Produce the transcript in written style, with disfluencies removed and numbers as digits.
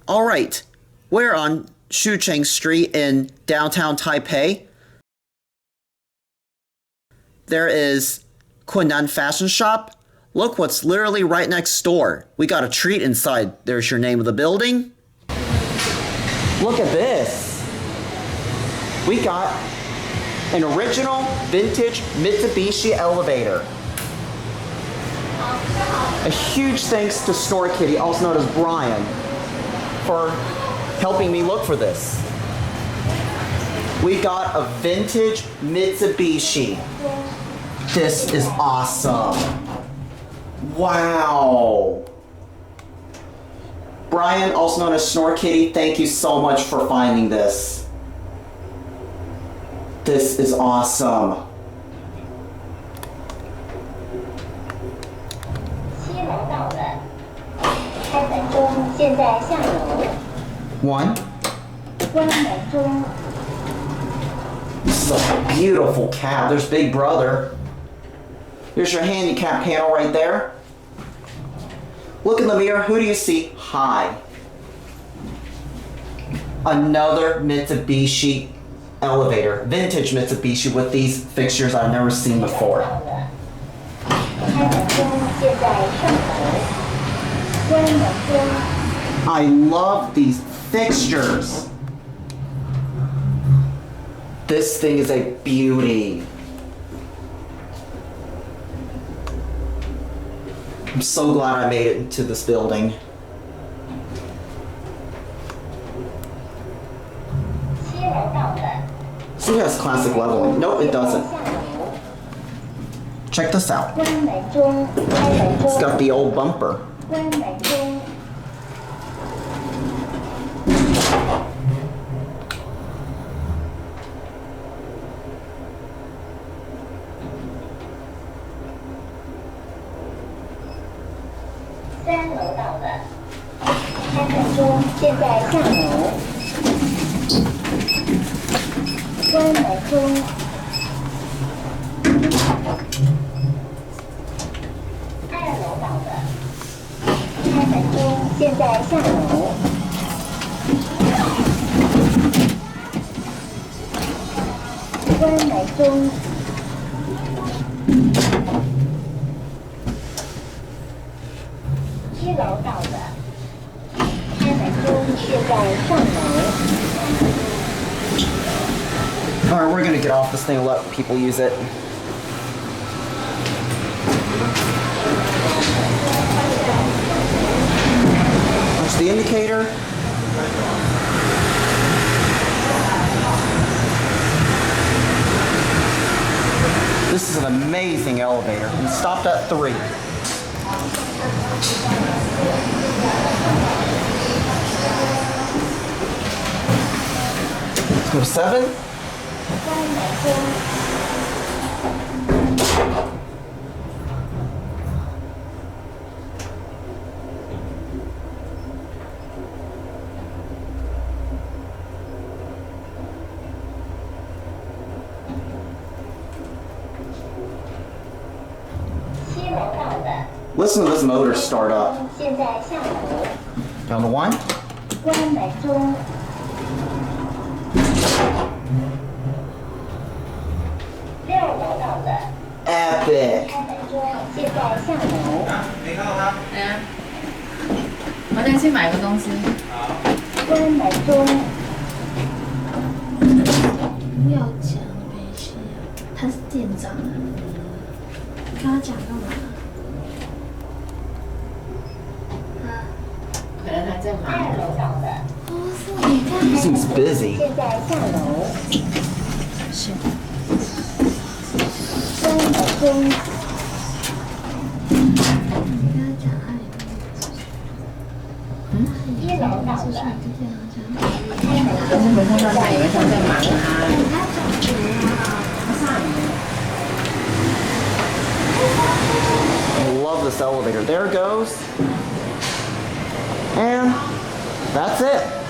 Alright, we're on Xuchang Street in downtown Taipei. There is Kunnan Fashion Shop. Look what's literally right next door. We got a treat inside. There's your name of the building. Look at this. We got an original vintage Mitsubishi elevator. A huge thanks to Snorkitty, also known as Brian, for helping me look for this. We got a vintage Mitsubishi. This is awesome. Wow. Brian, also known as Snorkitty, thank you so much for finding this. This is awesome. One. This is a beautiful cab. There's Big Brother. Here's your handicap panel right there. Look in the mirror. Who do you see? Hi. Another Mitsubishi elevator. Vintage Mitsubishi with these fixtures I've never seen before. I love these fixtures. This thing is a beauty. I'm so glad I made it into this building. See, it has classic leveling. No, it doesn't. Check this out. It's got the old bumper. Alright, we're gonna get off this thing and let people use it. Watch the indicator. This is an amazing elevator. We stopped at 3. Let's go to 7. Listen to this motor start up. Down to 1. Epic. 我等下去买个东西。不要讲，没事。他是店长啊。跟他讲干嘛？可能他在忙。不是，你看。He seems busy. 是。I love this elevator. There it goes. And that's it.